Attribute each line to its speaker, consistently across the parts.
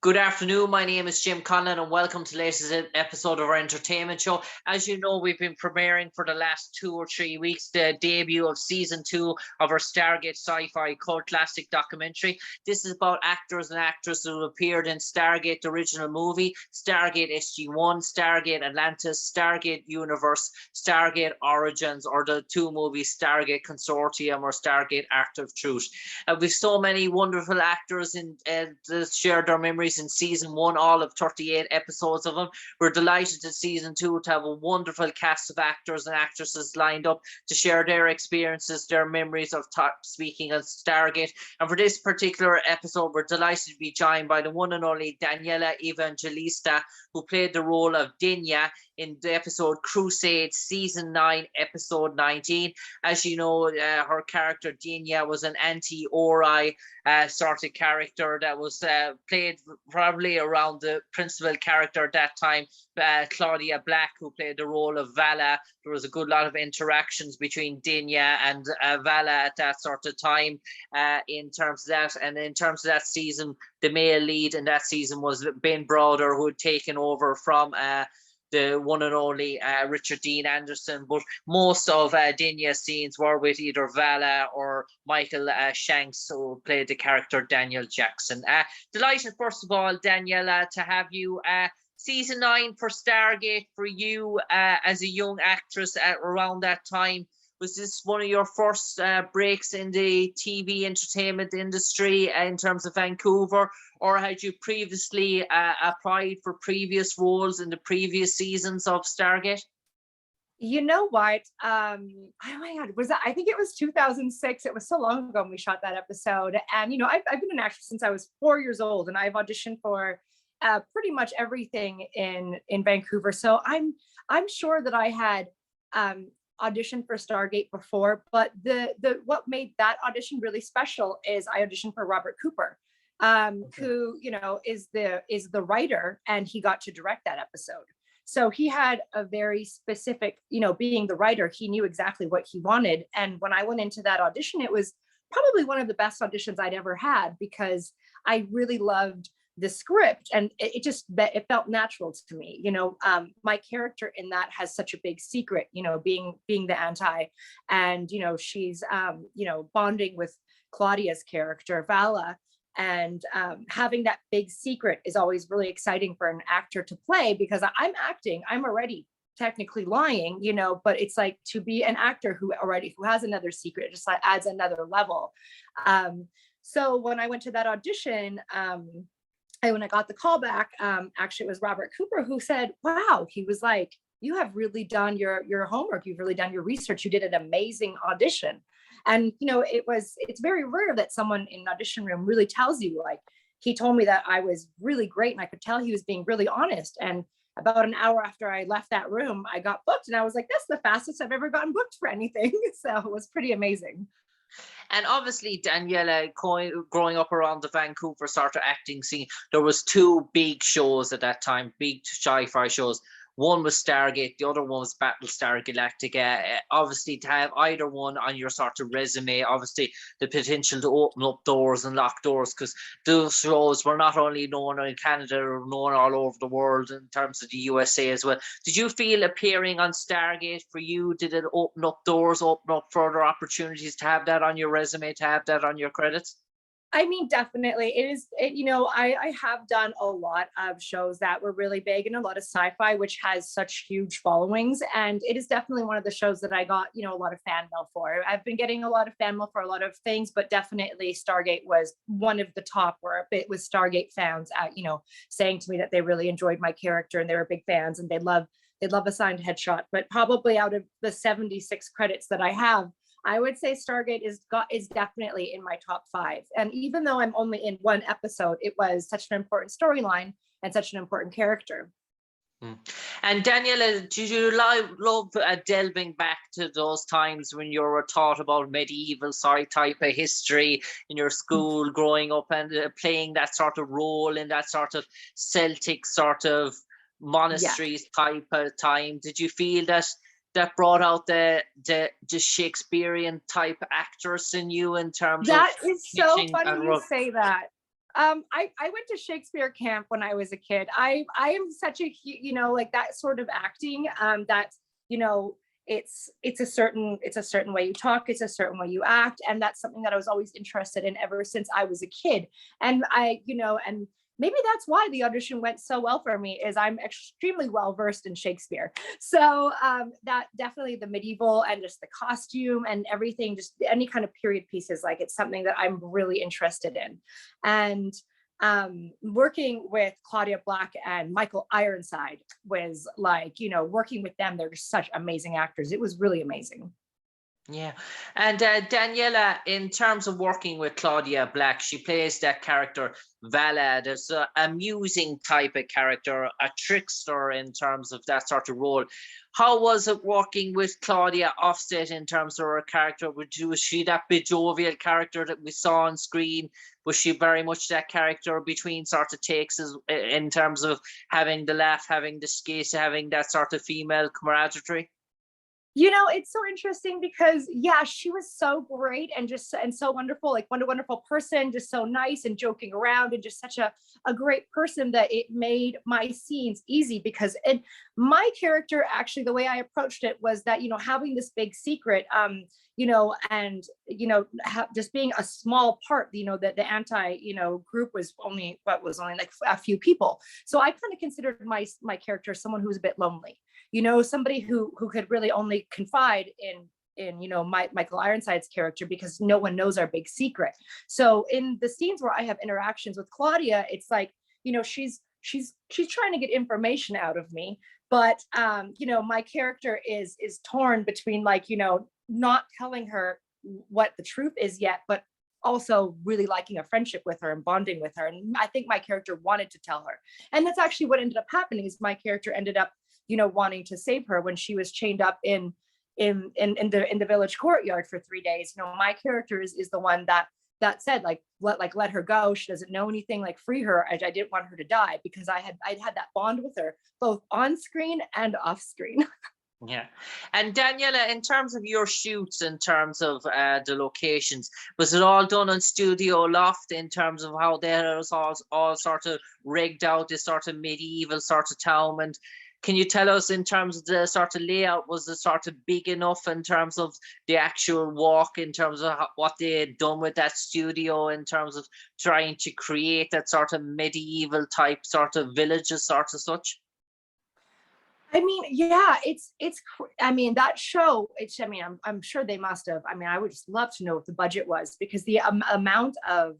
Speaker 1: Good afternoon. My name is Jim Conlan, and welcome to the latest episode of our entertainment show. As you know, we've been premiering for the last 2 or 3 weeks the debut of season 2 of our Stargate Syfy cult classic documentary. This is about actors and actresses who appeared in Stargate, the original movie, Stargate SG1, Stargate Atlantis, Stargate Universe, Stargate Origins, or the 2 movies Stargate Consortium or Stargate Art of Truth. We've so many wonderful actors that shared their memories in season 1, all of 38 episodes of them. We're delighted in season 2 to have a wonderful cast of actors and actresses lined up to share their experiences, their memories of speaking on Stargate. And for this particular episode, we're delighted to be joined by the one and only Daniella Evangelista, who played the role of Denya in the episode Crusade season 9 episode 19. As you know, her character Denya was an anti-Ori sort of character that was played probably around the principal character at that time, Claudia Black, who played the role of Vala. There was a good lot of interactions between Denya and Vala at that sort of time in terms of that. And in terms of that season, the male lead in that season was Ben Browder, who had taken over from the one and only Richard Dean Anderson, but most of Denya's scenes were with either Vala or Michael Shanks, who played the character Daniel Jackson. Delighted, first of all, Daniela, to have you. Season 9 for Stargate for you as a young actress around that time. Was this one of your first breaks in the TV entertainment industry in terms of Vancouver, or had you previously applied for previous roles in the previous seasons of Stargate?
Speaker 2: You know what? Oh my God, was that? I think it was 2006. It was so long ago when we shot that episode. And you know, I've been an actress since I was 4 years old, and I've auditioned for pretty much everything in Vancouver. So I'm sure that I had auditioned for Stargate before, but the what made that audition really special is I auditioned for Robert Cooper, who, you know, is the writer, and he got to direct that episode. So he had a very specific, you know, being the writer, he knew exactly what he wanted. And when I went into that audition, it was probably one of the best auditions I'd ever had, because I really loved the script, and it felt natural to me. You know, my character in that has such a big secret, you know, being the anti, and you know, she's you know, bonding with Claudia's character Vala, and having that big secret is always really exciting for an actor to play, because I'm acting, I'm already technically lying, you know, but it's like to be an actor who has another secret, it just like adds another level. So when I went to that audition, when I got the call back, actually it was Robert Cooper who said, wow, he was like, you have really done your homework. You've really done your research. You did an amazing audition. And, you know, it's very rare that someone in an audition room really tells you. Like, he told me that I was really great, and I could tell he was being really honest. And about an hour after I left that room, I got booked, and I was like, that's the fastest I've ever gotten booked for anything. So it was pretty amazing.
Speaker 1: And obviously, Daniela, growing up around the Vancouver sort of acting scene, there was 2 big shows at that time, big sci-fi shows. One was Stargate, the other one was Battlestar Galactica. Obviously, to have either one on your sort of resume, obviously the potential to open up doors and lock doors, because those shows were not only known in Canada, they were known all over the world in terms of the USA as well. Did you feel appearing on Stargate for you, did it open up doors, open up further opportunities to have that on your resume, to have that on your credits?
Speaker 2: I mean, definitely. You know, I have done a lot of shows that were really big, and a lot of sci-fi, which has such huge followings. And it is definitely one of the shows that I got, you know, a lot of fan mail for. I've been getting a lot of fan mail for a lot of things, but definitely Stargate was one of the top, where it was Stargate fans out, you know, saying to me that they really enjoyed my character and they were big fans and they'd love a signed headshot. But probably out of the 76 credits that I have, I would say Stargate is definitely in my top 5. And even though I'm only in 1 episode, it was such an important storyline and such an important character.
Speaker 1: And Daniela, did you love delving back to those times when you were taught about medieval type of history in your school growing up, and playing that sort of role in that sort of Celtic sort of monasteries type of time? Did you feel that brought out the Shakespearean type actress in you in terms of...
Speaker 2: That is so funny you say that. I went to Shakespeare camp when I was a kid. I am such a, like that sort of acting, that, you know, it's a certain way you talk, it's a certain way you act. And that's something that I was always interested in ever since I was a kid. And and maybe that's why the audition went so well for me, is I'm extremely well versed in Shakespeare. So that definitely, the medieval and just the costume and everything, just any kind of period pieces, like it's something that I'm really interested in. And working with Claudia Black and Michael Ironside was like, working with them, they're just such amazing actors. It was really amazing.
Speaker 1: Yeah. And Daniela, in terms of working with Claudia Black, she plays that character Vala. There's a amusing type of character, a trickster in terms of that sort of role. How was it working with Claudia offset in terms of her character? Was she that bit jovial character that we saw on screen? Was she very much that character between sort of takes in terms of having the laugh, having the skit, having that sort of female camaraderie?
Speaker 2: It's so interesting because, yeah, she was so great and so wonderful, like wonderful person, just so nice and joking around and just such a great person, that it made my scenes easy. Because my character, actually, the way I approached it was that, having this big secret, and just being a small part, that the anti group was only like a few people. So I kind of considered my character someone who was a bit lonely, somebody who could really only confide in Michael Ironside's character, because no one knows our big secret. So in the scenes where I have interactions with Claudia, it's like, she's trying to get information out of me, but my character is torn between, like, not telling her what the truth is yet, but also really liking a friendship with her and bonding with her. And I think my character wanted to tell her, and that's actually what ended up happening. Is my character ended up wanting to save her when she was chained up in the village courtyard for 3 days. My character is the one that said, like, let her go, she doesn't know anything, like, free her. I didn't want her to die, because I'd had that bond with her both on screen and off screen.
Speaker 1: Yeah. And Daniela, in terms of your shoots, in terms of the locations, was it all done on Studio Loft, in terms of how they was all sort of rigged out, this sort of medieval sort of town? And can you tell us, in terms of the sort of layout, was it sort of big enough in terms of the actual walk, in terms of what they had done with that studio, in terms of trying to create that sort of medieval type sort of villages, sort of such?
Speaker 2: I mean, yeah, I mean, that show, I'm sure they must have, I would just love to know what the budget was, because the amount of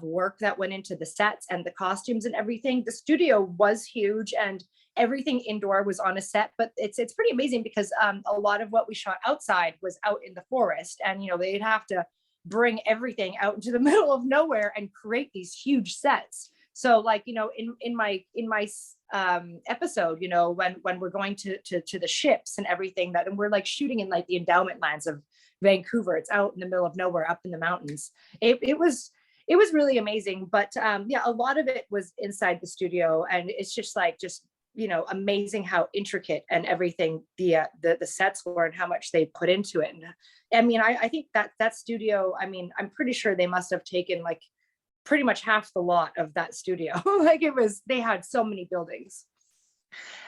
Speaker 2: work that went into the sets and the costumes and everything. The studio was huge, and everything indoor was on a set, but it's pretty amazing, because a lot of what we shot outside was out in the forest, and they'd have to bring everything out into the middle of nowhere and create these huge sets. So, like, in my episode, when we're going to the ships and everything, and we're like shooting in like the endowment lands of Vancouver. It's out in the middle of nowhere, up in the mountains. It was really amazing. But yeah, a lot of it was inside the studio, and it's just amazing how intricate and everything the sets were, and how much they put into it. And I think that studio, I'm pretty sure they must have taken like pretty much half the lot of that studio. Like, they had so many buildings.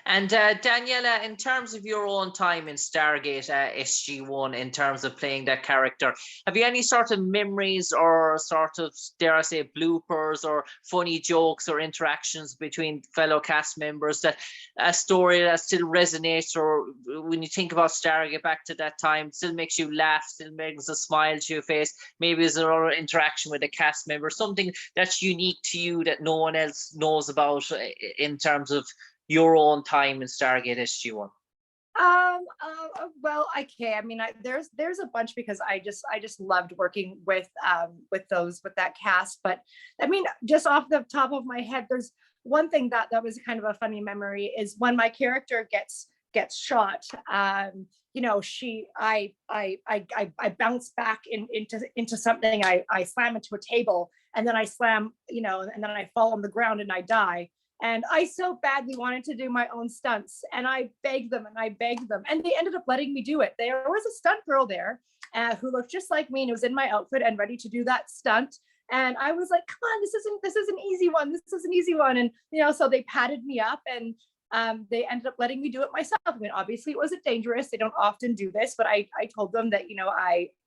Speaker 1: And Daniela, in terms of your own time in Stargate SG1, in terms of playing that character, have you any sort of memories, or sort of, dare I say, bloopers or funny jokes or interactions between fellow cast members, that a story that still resonates, or when you think about Stargate back to that time, still makes you laugh, still makes a smile to your face? Maybe is there another interaction with a cast member, something that's unique to you that no one else knows about, in terms of your own time in Stargate SG1?
Speaker 2: Well, okay. There's a bunch, because I just loved working with that cast. But just off the top of my head, there's one thing that was kind of a funny memory, is when my character gets shot. I bounce back into something. I slam into a table, and then I slam, and then I fall on the ground and I die. And I so badly wanted to do my own stunts, and I begged them, and they ended up letting me do it. There was a stunt girl there who looked just like me and was in my outfit and ready to do that stunt. And I was like, come on, this is an easy one. This is an easy one. And, so they patted me up, and they ended up letting me do it myself. I mean, obviously it wasn't dangerous. They don't often do this, but I told them that,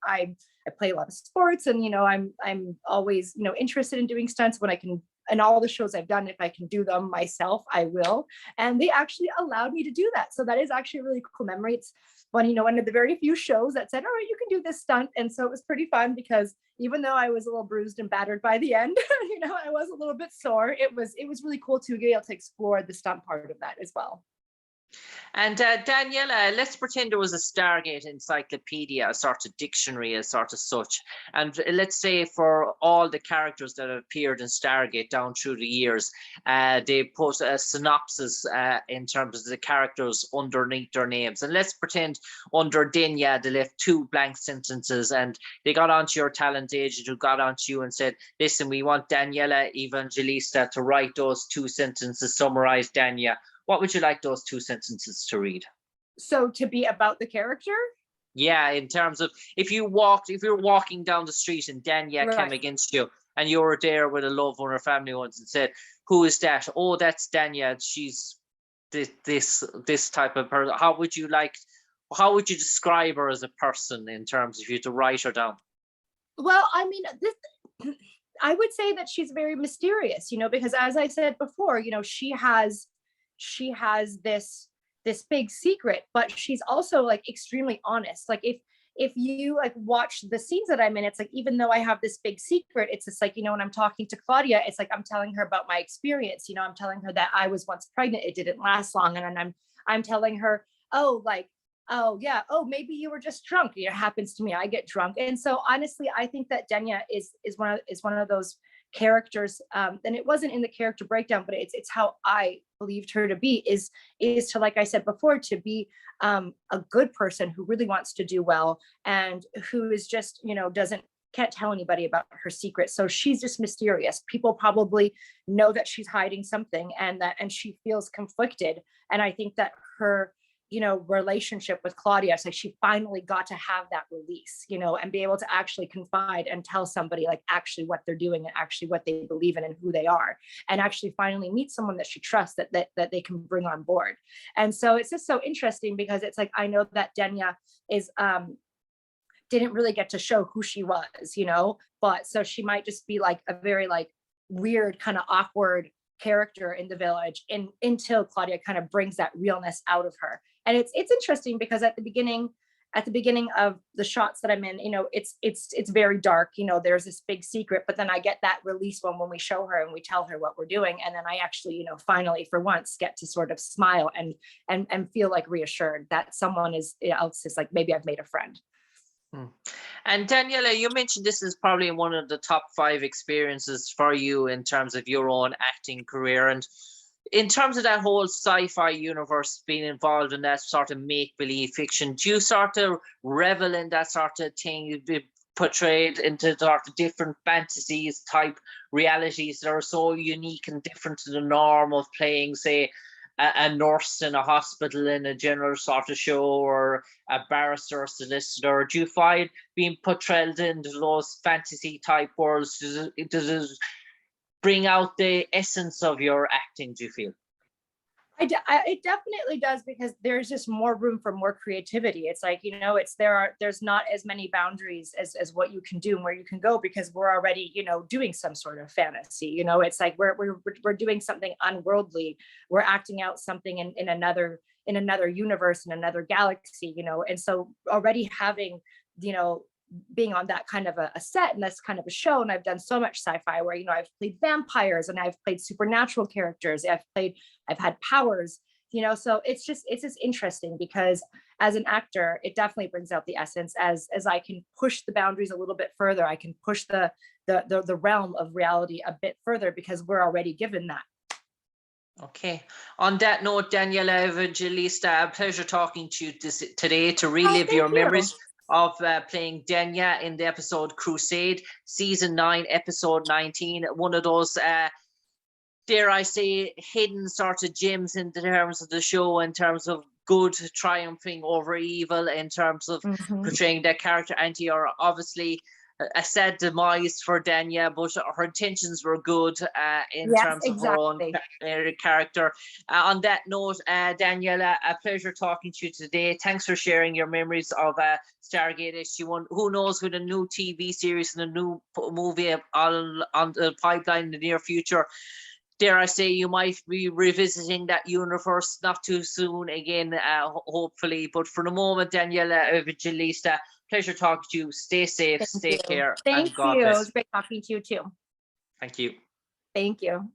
Speaker 2: I play a lot of sports, and, I'm always, interested in doing stunts when I can. And all the shows I've done, if I can do them myself, I will. And they actually allowed me to do that. So that is actually a really cool memory. It's one of the very few shows that said, all right, you can do this stunt. And so it was pretty fun, because even though I was a little bruised and battered by the end, I was a little bit sore. It was really cool to be able to explore the stunt part of that as well.
Speaker 1: And Daniela, let's pretend there was a Stargate encyclopedia, a sort of dictionary, a sort of such. And let's say for all the characters that have appeared in Stargate down through the years, they put a synopsis in terms of the characters underneath their names. And let's pretend under Denya, they left 2 blank sentences, and they got onto your talent agent, who got onto you and said, listen, we want Daniella Evangelista to write those 2 sentences, summarize Denya. What would you like those 2 sentences to read?
Speaker 2: So to be about the character?
Speaker 1: Yeah, in terms of if you're walking down the street and Denya came against you, and you were there with a loved one or family ones and said, who is that? Oh, that's Denya. She's this type of person. How would you describe her as a person in terms of you to write her down?
Speaker 2: Well, I mean, I would say that she's very mysterious, because as I said before, she has this big secret, but she's also like extremely honest. Like if you like watch the scenes that I'm in, it's like, even though I have this big secret, it's just like, when I'm talking to Claudia, it's like I'm telling her about my experience. I'm telling her that I was once pregnant, it didn't last long, and I'm telling her, oh yeah, maybe you were just drunk. It happens to me, I get drunk. And so honestly, I think that Denya is one of those characters, and it wasn't in the character breakdown, but it's how I believed her to be, is to, like I said before, to be a good person who really wants to do well, and who is just can't tell anybody about her secret. So she's just mysterious. People probably know that she's hiding something, and she feels conflicted. And I think that her relationship with Claudia, so she finally got to have that release, and be able to actually confide and tell somebody like actually what they're doing, and actually what they believe in, and who they are, and actually finally meet someone that she trusts, that they can bring on board. And so it's just so interesting, because it's like, I know that Denya is didn't really get to show who she was, but so she might just be like a very like weird, kind of awkward character in the village, until Claudia kind of brings that realness out of her. And it's interesting, because at the beginning of the shots that I'm in, it's very dark, there's this big secret, but then I get that release when we show her and we tell her what we're doing, and then I actually finally for once get to sort of smile and feel like reassured that someone else is like, maybe I've made a friend.
Speaker 1: And Daniela, you mentioned this is probably one of the top 5 experiences for you in terms of your own acting career. And in terms of that whole sci-fi universe, being involved in that sort of make-believe fiction, do you sort of revel in that sort of thing? You'd be portrayed into sort of different fantasies type realities that are so unique and different to the norm of playing, say, a nurse in a hospital in a general sort of show, or a barrister or solicitor? Do you find being portrayed into those fantasy type worlds, does it bring out the essence of your acting, do you feel?
Speaker 2: It definitely does, because there's just more room for more creativity. It's like, there's not as many boundaries as what you can do and where you can go, because we're already, doing some sort of fantasy. It's like we're doing something unworldly. We're acting out something in another universe, in another galaxy, and so already having, being on that kind of a set and that's kind of a show. And I've done so much sci-fi where, I've played vampires, and I've played supernatural characters. I've had powers, so it's just interesting, because as an actor, it definitely brings out the essence as I can push the boundaries a little bit further. I can push the realm of reality a bit further, because we're already given that.
Speaker 1: Okay. On that note, Daniella Evangelista, a pleasure talking to you today to relive your memories of playing Denya in the episode Crusade, season 9, episode 19. One of those, dare I say, hidden sort of gems in terms of the show, in terms of good triumphing over evil, in terms of portraying that character. And you're obviously a sad demise for Denya, but her intentions were good in terms of her own character. On that note, Daniela, a pleasure talking to you today. Thanks for sharing your memories of Stargate SG1. Who knows, with a new TV series and a new movie on the pipeline in the near future, dare I say, you might be revisiting that universe not too soon again, hopefully. But for the moment, Daniella Evangelista, pleasure talking to you. Stay safe, stay care, and God bless.
Speaker 2: It was great talking to you too.
Speaker 1: Thank you.
Speaker 2: Thank you.